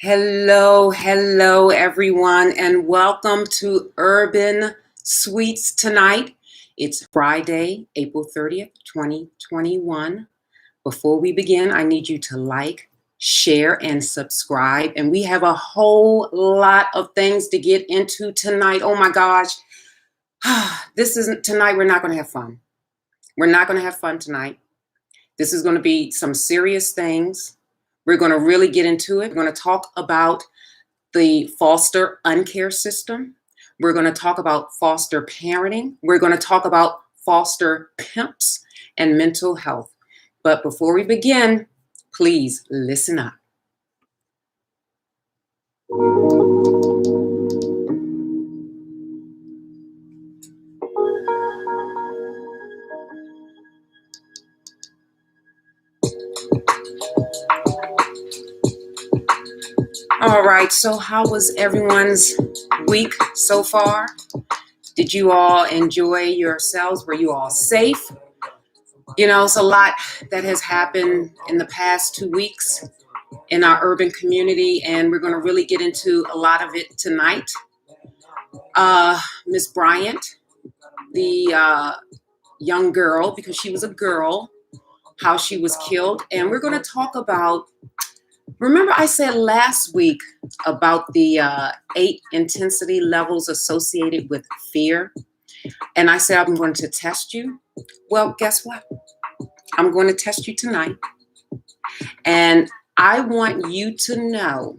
Hello, everyone, and welcome to Urban Suites tonight. It's Friday, April 30th, 2021. Before we begin, I need you to like, share, and subscribe. And we have a whole lot of things to get into tonight. Oh my gosh. Tonight, we're not going to have fun. We're not going to have fun tonight. This is going to be some serious things. We're going to really get into it. We're going to talk about the foster uncare system. We're going to talk about foster parenting. We're going to talk about foster pimps and mental health. But before we begin, please listen up. All right, so how was everyone's week so far? Did you all enjoy yourselves? Were you all safe? You know, it's a lot that has happened in the past 2 weeks in our urban community, and we're going to really get into a lot of it tonight. Miss Bryant, the young girl, because she was a girl, how she was killed. And we're going to talk about, remember I said last week about the 8 intensity levels associated with fear? And I said I'm going to test you. Well, guess what? I'm going to test you tonight. And I want you to know,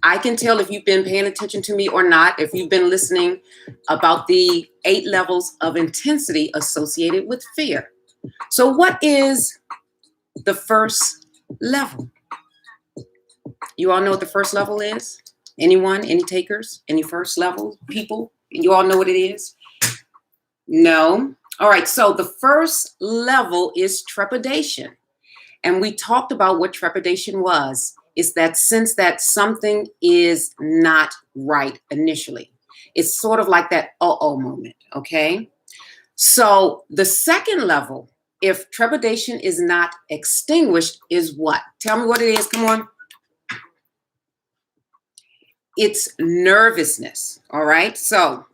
I can tell if you've been paying attention to me or not, if you've been listening about the 8 levels of intensity associated with fear. So what is the first level? You all know what the first level is? Anyone? Any takers? Any first level people? You all know what it is? No? All right, so the first level is trepidation. And we talked about what trepidation was. It's that sense that something is not right initially. It's sort of like that uh-oh moment, okay? So the second level, if trepidation is not extinguished, is what? Tell me what it is, come on. It's nervousness, all right? So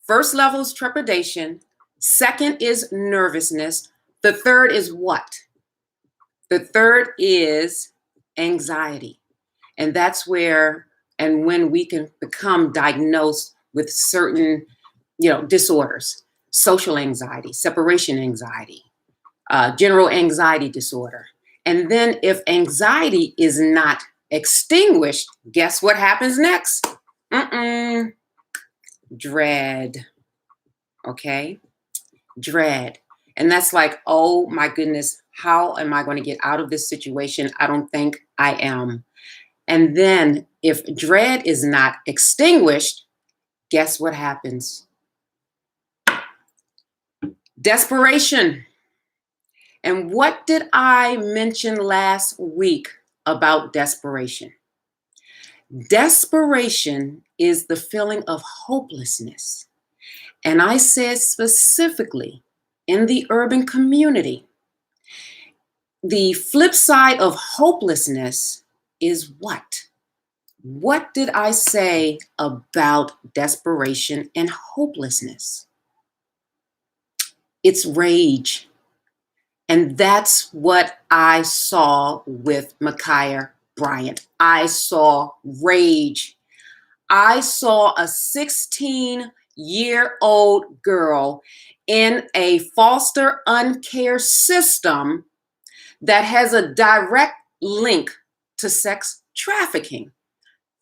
first level is trepidation. Second is nervousness. The third is what? The third is anxiety. And that's where and when we can become diagnosed with certain, disorders, social anxiety, separation anxiety, general anxiety disorder. And then if anxiety is not extinguished, guess what happens next? Dread. Okay? Dread. And that's like, oh my goodness, how am I going to get out of this situation? I don't think I am. And then if dread is not extinguished, guess what happens? Desperation. And what did I mention last week about desperation? Desperation is the feeling of hopelessness. And I said specifically in the urban community, the flip side of hopelessness is what? What did I say about desperation and hopelessness? It's rage. And that's what I saw with Ma'Khia Bryant. I saw rage. I saw a 16-year-old girl in a foster uncare system that has a direct link to sex trafficking.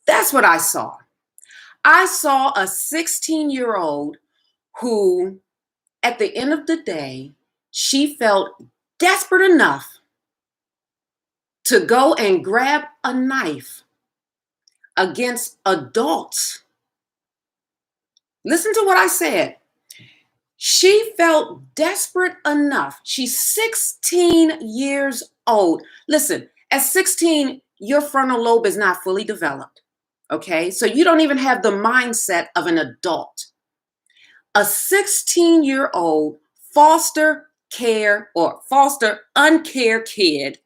That's what I saw. I saw a 16-year-old who, at the end of the day, she felt desperate enough to go and grab a knife against adults. Listen to what I said. She felt desperate enough. She's 16 years old. Listen, at 16, your frontal lobe is not fully developed. Okay, so you don't even have the mindset of an adult. A 16-year-old foster care or foster uncare kid,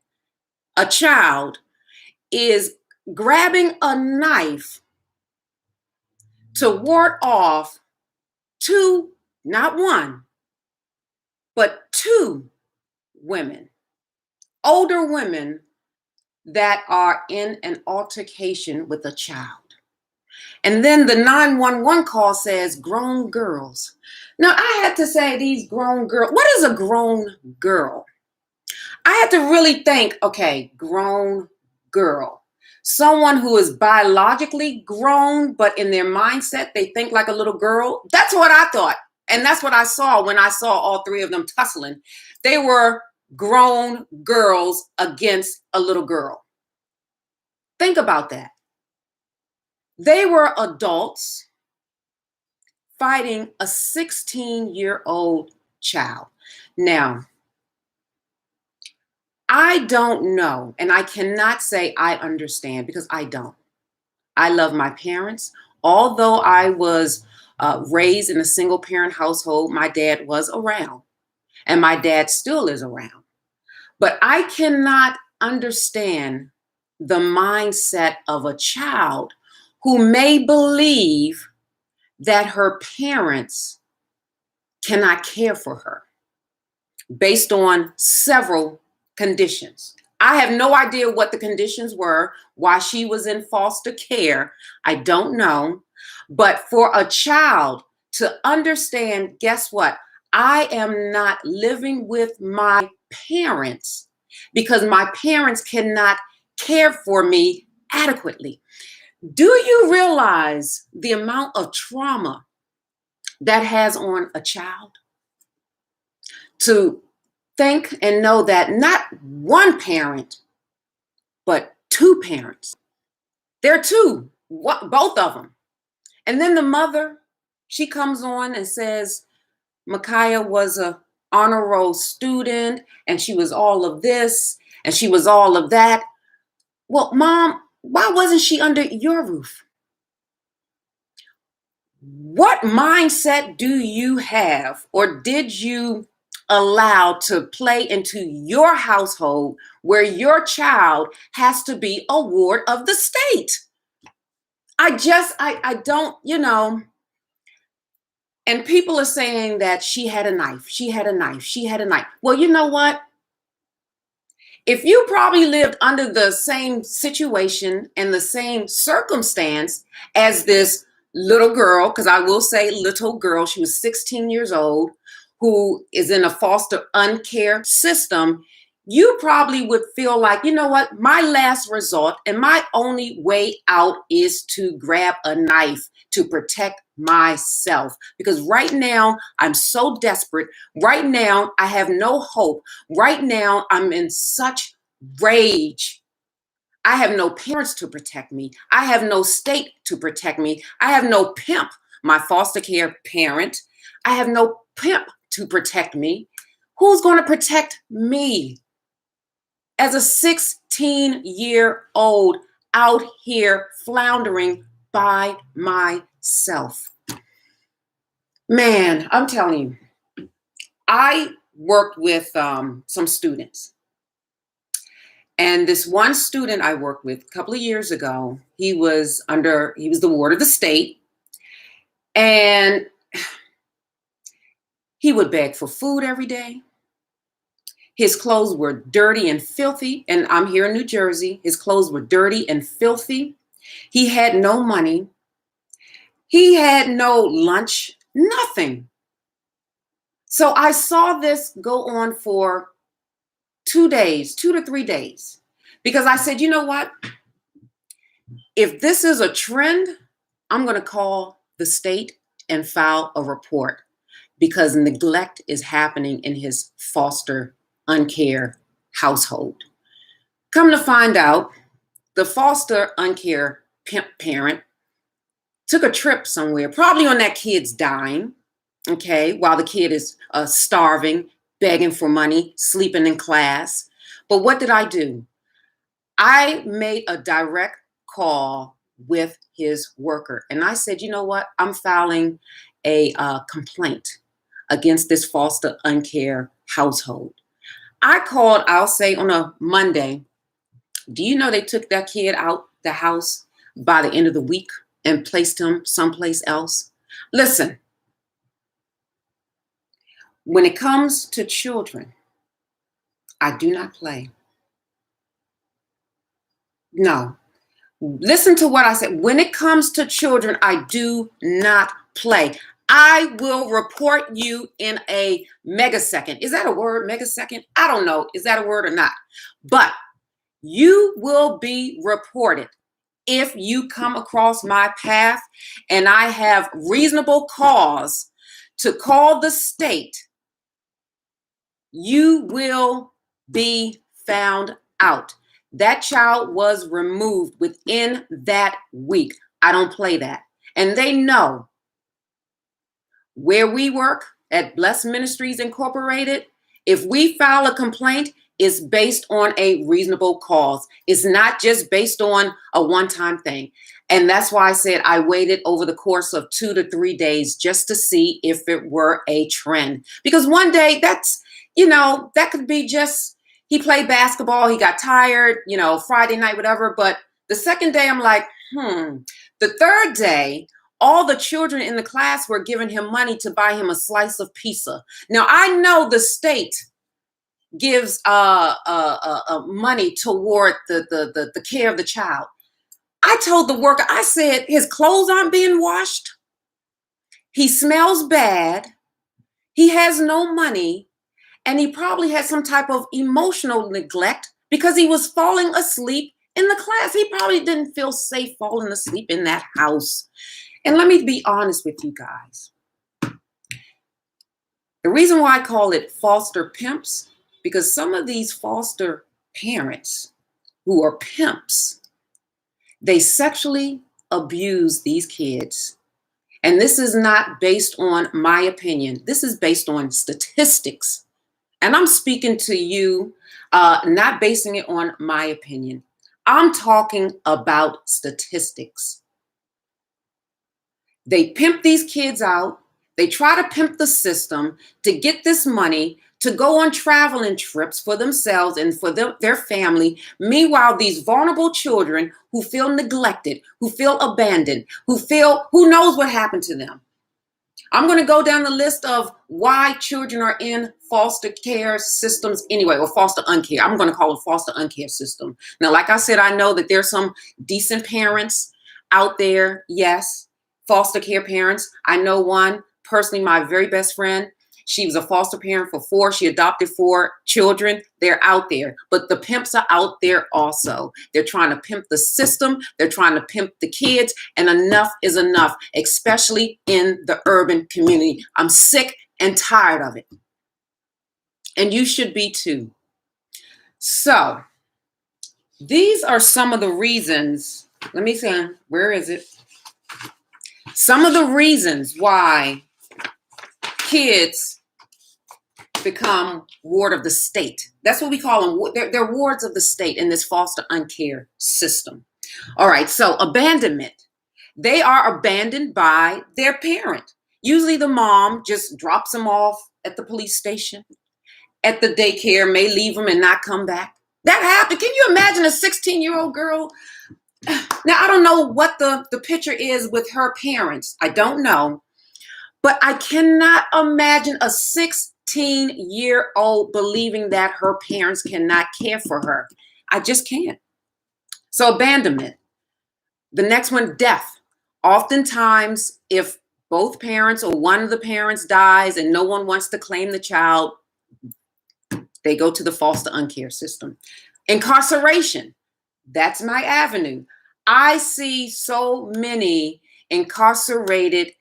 a child, is grabbing a knife to ward off two, not one, but two women, older women that are in an altercation with a child. And then the 911 call says grown girls. Now I had to say these grown girls. What is a grown girl? I had to really think, okay, grown girl. Someone who is biologically grown, but in their mindset, they think like a little girl. That's what I thought. And that's what I saw when I saw all three of them tussling. They were grown girls against a little girl. Think about that. They were adults fighting a 16-year-old child. Now, I don't know, and I cannot say I understand because I don't. I love my parents. Although I was raised in a single parent household, my dad was around, and my dad still is around. But I cannot understand the mindset of a child who may believe that her parents cannot care for her based on several conditions. I have no idea what the conditions were, why she was in foster care. I don't know. But for a child to understand, guess what? I am not living with my parents because my parents cannot care for me adequately. Do you realize the amount of trauma that has on a child? To think and know that not one parent, but two parents. They're two, both of them. And then the mother, she comes on and says, Micaiah was a honor roll student and she was all of this and she was all of that. Well, Mom, why wasn't she under your roof? What mindset do you have, or did you allow to play into your household where your child has to be a ward of the state? I don't, and people are saying that she had a knife, she had a knife, she had a knife. Well, you know what? If you probably lived under the same situation and the same circumstance as this little girl, because I will say little girl, she was 16 years old, who is in a foster uncare system, you probably would feel like, you know what, my last resort and my only way out is to grab a knife to protect myself. Because right now, I'm so desperate. Right now, I have no hope. Right now, I'm in such rage. I have no parents to protect me. I have no state to protect me. I have no pimp, my foster care parent. I have no pimp to protect me. Who's going to protect me as a 16-year-old out here floundering by myself? Man, I'm telling you, I worked with some students. And this one student I worked with a couple of years ago, he was the ward of the state. And he would beg for food every day. His clothes were dirty and filthy. And I'm here in New Jersey. His clothes were dirty and filthy. He had no money. He had no lunch, nothing. So I saw this go on for 2 days, 2 to 3 days, because I said, you know what? If this is a trend, I'm going to call the state and file a report because neglect is happening in his foster uncare household. Come to find out, the foster uncare pimp parent took a trip somewhere, probably on that kid's dime, okay, while the kid is starving, begging for money, sleeping in class. But what did I do? I made a direct call with his worker. And I said, you know what? I'm filing a complaint against this foster uncare household. I called, I'll say on a Monday. Do you know they took that kid out the house by the end of the week and placed him someplace else. Listen, when it comes to children, I do not play. No. Listen to what I said. When it comes to children, I do not play. I will report you in a megasecond. Is that a word, megasecond? I don't know. Is that a word or not? But you will be reported if you come across my path and I have reasonable cause to call the state. You will be found out. That child was removed within that week. I don't play that. And they know where we work at Blessed Ministries Incorporated. If we file a complaint, it's based on a reasonable cause. It's not just based on a one-time thing. And that's why I said I waited over the course of 2 to 3 days just to see if it were a trend. Because one day that could be just, he played basketball, he got tired, Friday night, whatever. But the second day, I'm like, The third day, all the children in the class were giving him money to buy him a slice of pizza. Now, I know the state gives money toward the care of the child. I told the worker, I said, his clothes aren't being washed. He smells bad. He has no money. And he probably had some type of emotional neglect because he was falling asleep in the class. He probably didn't feel safe falling asleep in that house. And let me be honest with you guys. The reason why I call it foster pimps, because some of these foster parents who are pimps, they sexually abuse these kids. And this is not based on my opinion. This is based on statistics. And I'm speaking to you, not basing it on my opinion. I'm talking about statistics. They pimp these kids out. They try to pimp the system to get this money to go on traveling trips for themselves and for their family. Meanwhile, these vulnerable children who feel neglected, who feel abandoned, who knows what happened to them. I'm going to go down the list of why children are in foster care systems anyway, or foster uncare. I'm going to call it foster uncare system. Now, like I said, I know that there's some decent parents out there. Yes, foster care parents. I know one personally, my very best friend. She was a foster parent for 4. She adopted 4 children. They're out there. But the pimps are out there also. They're trying to pimp the system. They're trying to pimp the kids. And enough is enough, especially in the urban community. I'm sick and tired of it. And you should be too. So these are some of the reasons. Let me see. Where is it? Some of the reasons why kids become ward of the state. That's what we call them. They're wards of the state in this foster uncare system. All right, so abandonment. They are abandoned by their parent. Usually the mom just drops them off at the police station, at the daycare, may leave them and not come back. That happened. Can you imagine a 16-year-old girl? Now, I don't know what the picture is with her parents. I don't know. But I cannot imagine a 16-year-old believing that her parents cannot care for her. I just can't. So abandonment. The next one, death. Oftentimes, if both parents or one of the parents dies and no one wants to claim the child, they go to the foster uncare system. Incarceration. That's my avenue. I see so many incarcerated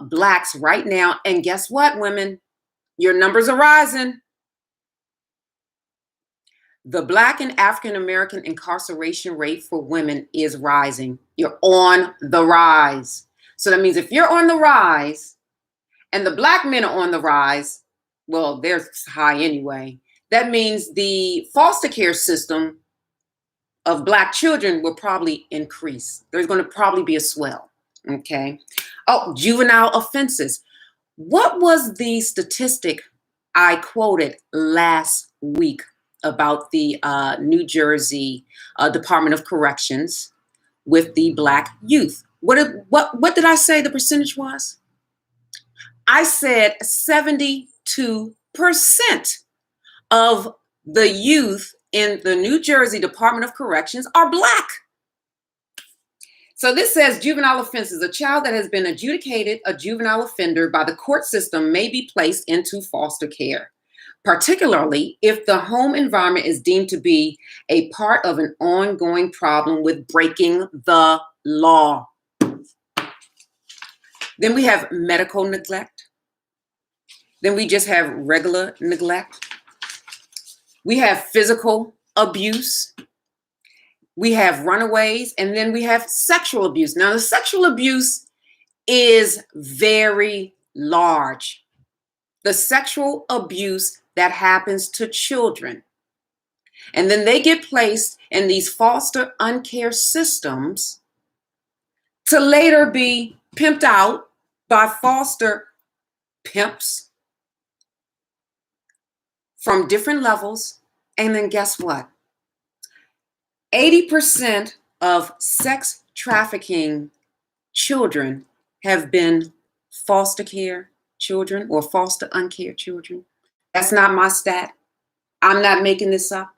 Blacks right now. And guess what, women? Your numbers are rising. The Black and African-American incarceration rate for women is rising. You're on the rise. So that means if you're on the rise and the Black men are on the rise, well, they're high anyway. That means the foster care system of Black children will probably increase. There's going to probably be a swell. Okay. Oh, juvenile offenses. What was the statistic I quoted last week about the New Jersey Department of Corrections? with the Black youth. What did I say the percentage was? I said 72% of the youth in the New Jersey Department of Corrections are Black. So this says juvenile offenses. A child that has been adjudicated a juvenile offender by the court system may be placed into foster care, particularly if the home environment is deemed to be a part of an ongoing problem with breaking the law. Then we have medical neglect. Then we just have regular neglect. We have physical abuse. We have runaways, and then we have sexual abuse. Now, the sexual abuse is very large. The sexual abuse that happens to children. And then they get placed in these foster uncare systems to later be pimped out by foster pimps from different levels. And then guess what? 80% of sex trafficking children have been foster care children or foster uncare children. That's not my stat. I'm not making this up.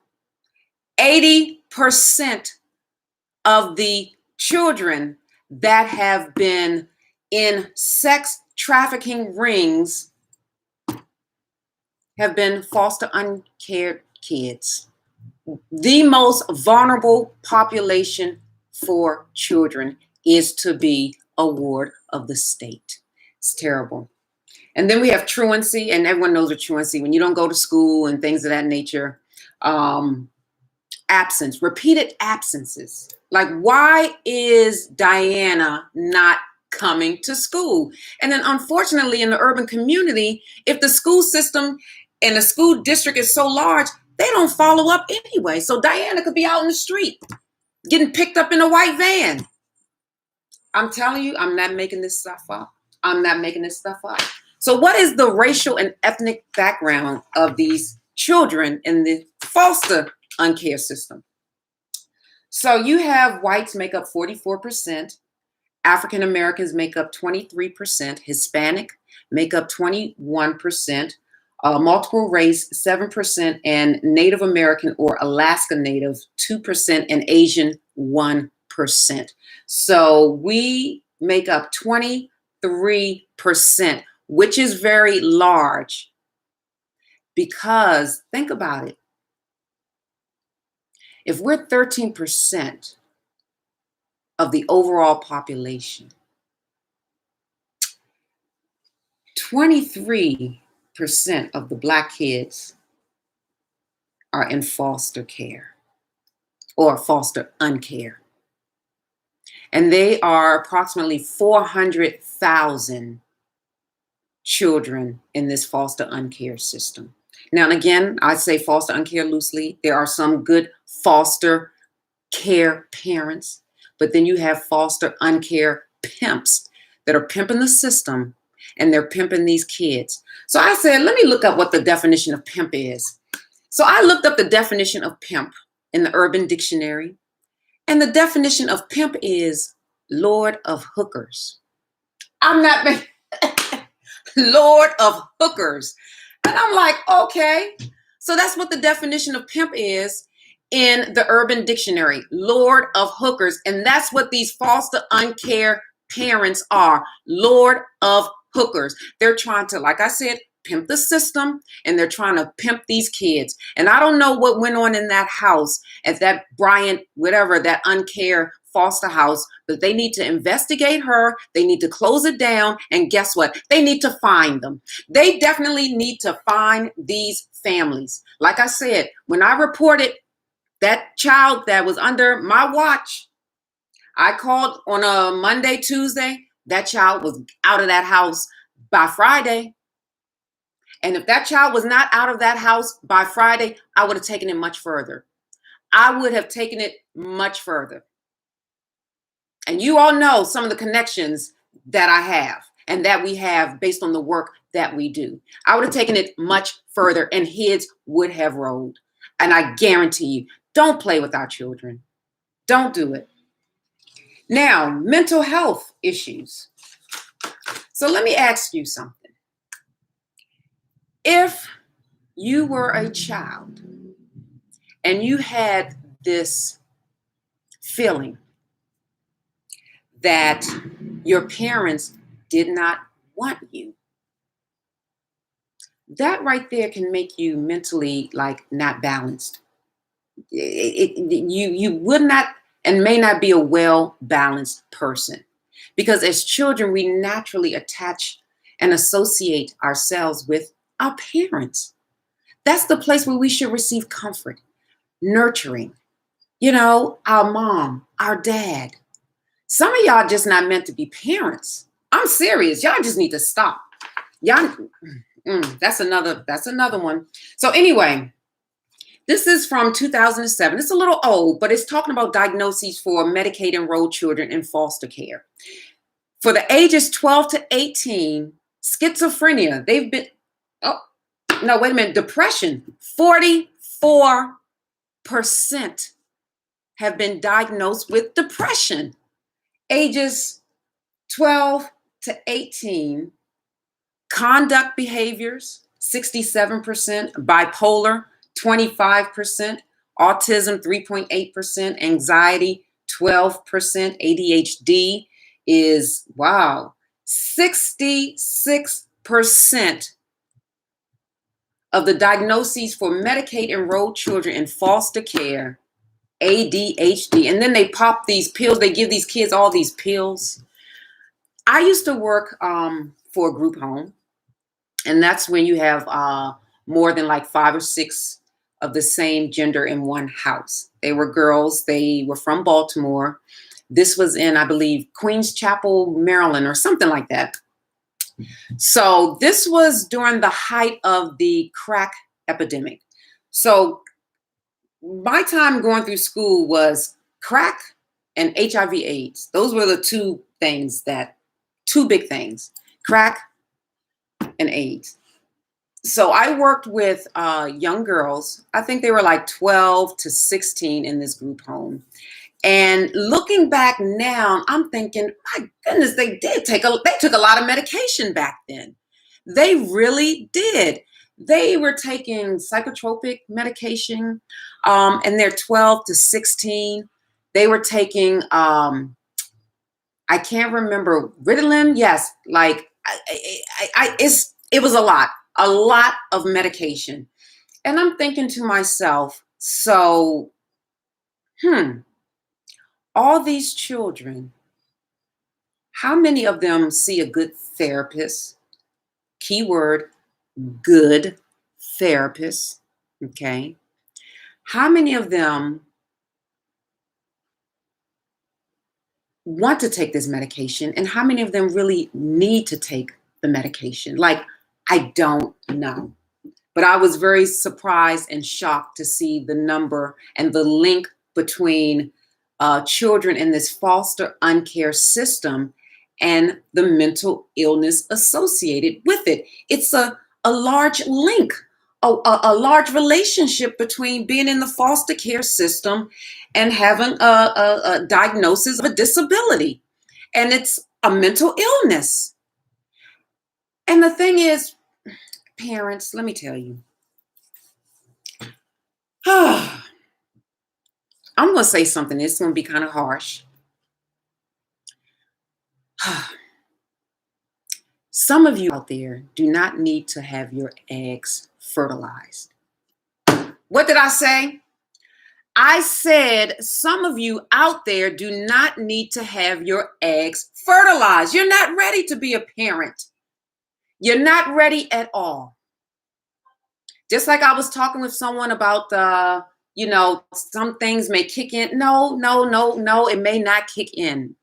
80% of the children that have been in sex trafficking rings have been foster uncared kids. The most vulnerable population for children is to be a ward of the state. It's terrible. And then we have truancy, and everyone knows what truancy, when you don't go to school and things of that nature. Absence, repeated absences. Like, why is Diana not coming to school? And then unfortunately in the urban community, if the school system and the school district is so large, they don't follow up anyway. So Diana could be out in the street getting picked up in a white van. I'm telling you, I'm not making this stuff up. I'm not making this stuff up. So what is the racial and ethnic background of these children in the foster uncare system? So you have whites make up 44%, African Americans make up 23%, Hispanic make up 21%, multiple race 7%, and Native American or Alaska Native 2%, and Asian 1%. So we make up 23%, which is very large, because think about it. If we're 13% of the overall population, 23% of the Black kids are in foster care or foster uncare. And they are approximately 400,000 children in this foster uncare system. Now, and again, I say foster uncare loosely. There are some good foster care parents, but then you have foster uncare pimps that are pimping the system, and they're pimping these kids. So I said, let me look up what the definition of pimp is. So I looked up the definition of pimp in the Urban Dictionary, and the definition of pimp is Lord of Hookers. I'm not Lord of Hookers. And I'm like, okay. So that's what the definition of pimp is in the Urban Dictionary, Lord of Hookers. And that's what these foster uncare parents are, Lord of Hookers. They're trying to, like I said, pimp the system, and they're trying to pimp these kids. And I don't know what went on in that house at that Bryant, whatever, that uncare foster house, but they need to investigate her. They need to close it down. And guess what? They need to find them. They definitely need to find these families. Like I said, when I reported that child that was under my watch, I called on a Monday, Tuesday. That child was out of that house by Friday. And if that child was not out of that house by Friday, I would have taken it much further. I would have taken it much further. And you all know some of the connections that I have and that we have based on the work that we do. I would have taken it much further, and heads would have rolled. And I guarantee you, don't play with our children. Don't do it. Now, mental health issues. So let me ask you something. If you were a child and you had this feeling that your parents did not want you, that right there can make you mentally like not balanced. You would not and may not be a well balanced person, because as children we naturally attach and associate ourselves with our parents. That's the place where we should receive comfort, nurturing. Our mom, our dad. Some of y'all just not meant to be parents. I'm serious. Y'all just need to stop. Y'all, that's another one. So anyway, this is from 2007. It's a little old, but it's talking about diagnoses for Medicaid enrolled children in foster care. For the ages 12 to 18, schizophrenia, they've been, oh, no, wait a minute, depression, 44% have been diagnosed with depression. Ages 12 to 18, conduct behaviors, 67%, bipolar, 25%, autism, 3.8%, anxiety, 12%, ADHD is, wow, 66% of the diagnoses for Medicaid enrolled children in foster care, ADHD. And then they pop these pills. They give these kids all these pills. I used to work for a group home, and that's when you have more than like 5 or 6 of the same gender in one house. They were girls. They were from Baltimore. This was in, I believe, Queens Chapel, Maryland, or something like that. So this was during the height of the crack epidemic. So my time going through school was crack and HIV/AIDS. Those were the two big things, crack and AIDS. So I worked with young girls. I think they were like 12 to 16 in this group home. And looking back now, I'm thinking, my goodness, they took a lot of medication back then. They really did. They were taking psychotropic medication, and they're 12 to 16. They were taking, I can't remember, Ritalin. Yes, like it was a lot of medication. And I'm thinking to myself, so, all these children, how many of them see a good therapist? Keyword, good therapist. Okay. How many of them want to take this medication, and how many of them really need to take the medication? Like, I don't know. But I was very surprised and shocked to see the number and the link between children in this foster uncare system and the mental illness associated with it. It's a large link, a large relationship between being in the foster care system and having a diagnosis of a disability. And it's a mental illness. And the thing is, parents, let me tell you, I'm going to say something. It's going to be kind of harsh. Some of you out there do not need to have your eggs fertilized. What did I say? I said some of you out there do not need to have your eggs fertilized. You're not ready to be a parent. You're not ready at all. Just like I was talking with someone about some things may kick in. No, it may not kick in.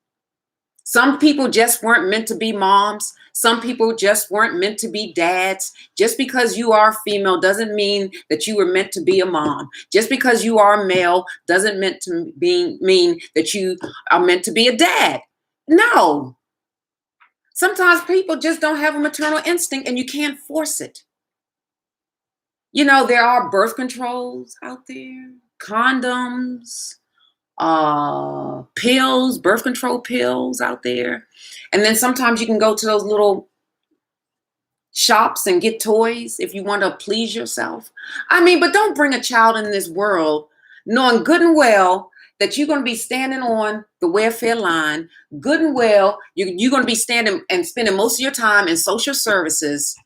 Some people just weren't meant to be moms. Some people just weren't meant to be dads. Just because you are female doesn't mean that you were meant to be a mom. Just because you are male doesn't mean that you are meant to be a dad. No. Sometimes people just don't have a maternal instinct, and you can't force it. There are birth controls out there, condoms, pills, birth control pills out there. And then sometimes you can go to those little shops and get toys if you want to please yourself. I mean, but don't bring a child in this world knowing good and well that you're going to be standing on the welfare line, good and well, you're going to be standing and spending most of your time in social services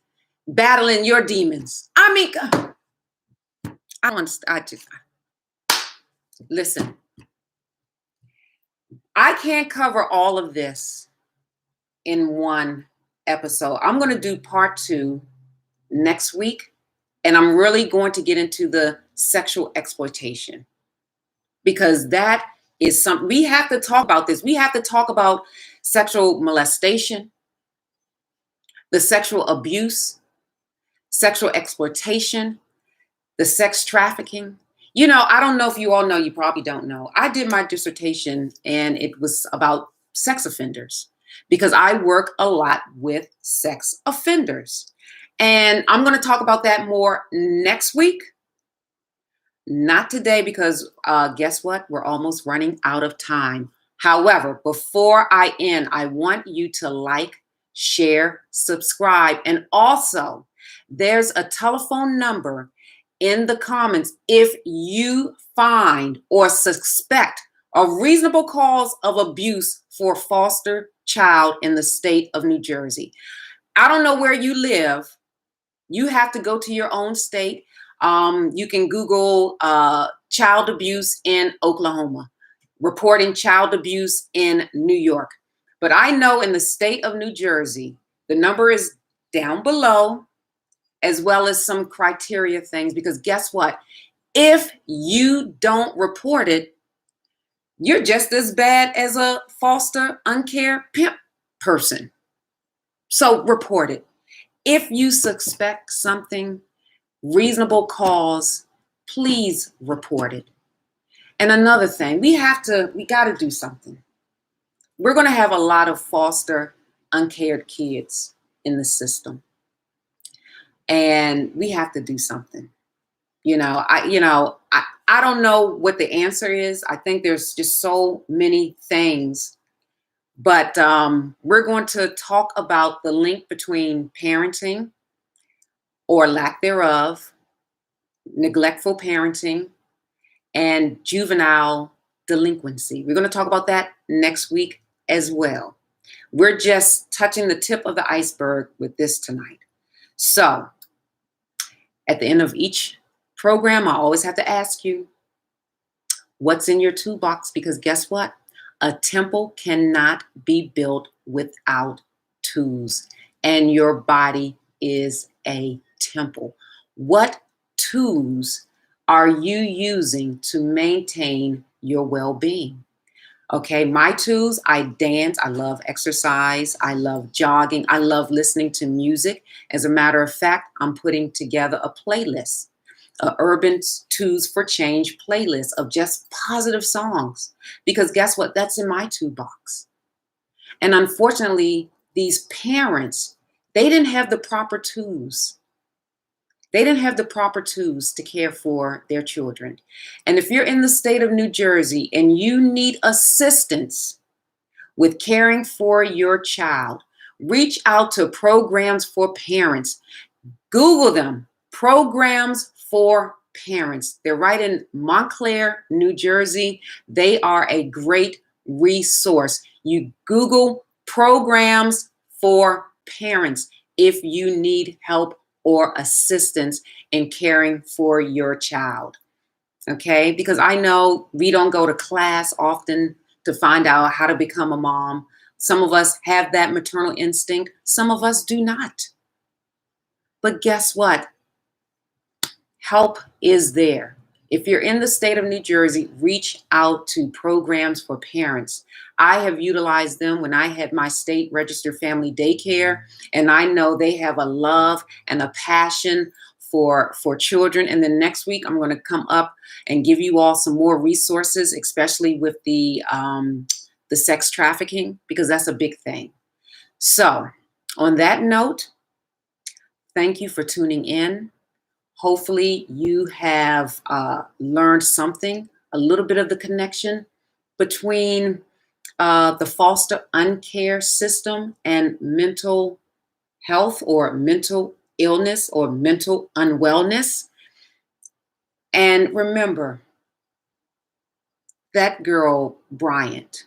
battling your demons. I mean, I don't understand. Listen, I can't cover all of this in one episode. I'm going to do part 2 next week, and I'm really going to get into the sexual exploitation, because that is something we have to talk about. This we have to talk about sexual molestation, the sexual abuse, sexual exploitation, the sex trafficking. You know, I don't know if you all know, you probably don't know. I did my dissertation and it was about sex offenders because I work a lot with sex offenders. And I'm going to talk about that more next week. Not today because guess what? We're almost running out of time. However, before I end, I want you to like, share, subscribe. And also, there's a telephone number in the comments if you find or suspect a reasonable cause of abuse for a foster child in the state of New Jersey. I don't know where you live. You have to go to your own state. You can Google child abuse in Oklahoma, reporting child abuse in New York. But I know in the state of New Jersey, the number is down below, as well as some criteria things, because guess what? If you don't report it, you're just as bad as a foster, uncared pimp person. So report it. If you suspect something, reasonable cause, please report it. And another thing, we got to do something. We're going to have a lot of foster, uncared kids in the system. And we have to do something. I don't know what the answer is. I think there's just so many things. But we're going to talk about the link between parenting or lack thereof, neglectful parenting, and juvenile delinquency. We're going to talk about that next week as well. We're just touching the tip of the iceberg with this tonight. So, at the end of each program, I always have to ask you, what's in your toolbox? Because guess what? A temple cannot be built without tools, and your body is a temple. What tools are you using to maintain your well-being? Okay, my tools, I dance, I love exercise, I love jogging, I love listening to music. As a matter of fact, I'm putting together a playlist, a Urban Tools for Change playlist of just positive songs. Because guess what? That's in my toolbox. And unfortunately, these parents, they didn't have the proper tools. They didn't have the proper tools to care for their children. And if you're in the state of New Jersey and you need assistance with caring for your child, reach out to Programs for Parents. Google them, Programs for Parents. They're right in Montclair, New Jersey. They are a great resource. You Google Programs for Parents if you need help or assistance in caring for your child. Okay? Because I know we don't go to class often to find out how to become a mom. Some of us have that maternal instinct. Some of us do not. But guess what? Help is there. If you're in the state of New Jersey, reach out to Programs for Parents. I have utilized them when I had my state registered family daycare, and I know they have a love and a passion for children. And then next week, I'm going to come up and give you all some more resources, especially with the sex trafficking, because that's a big thing. So on that note, thank you for tuning in. Hopefully you have learned something, a little bit of the connection between the foster uncare system and mental health or mental illness or mental unwellness. And remember, that girl, Bryant,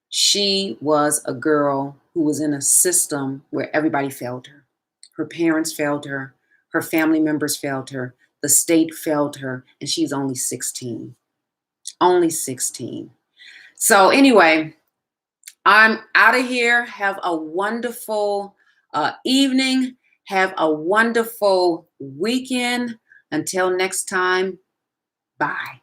she was a girl who was in a system where everybody failed her. Her parents failed her family members failed her, the state failed her, and she's only 16. Only 16. So, anyway, I'm out of here. Have a wonderful evening. Have a wonderful weekend. Until next time, bye.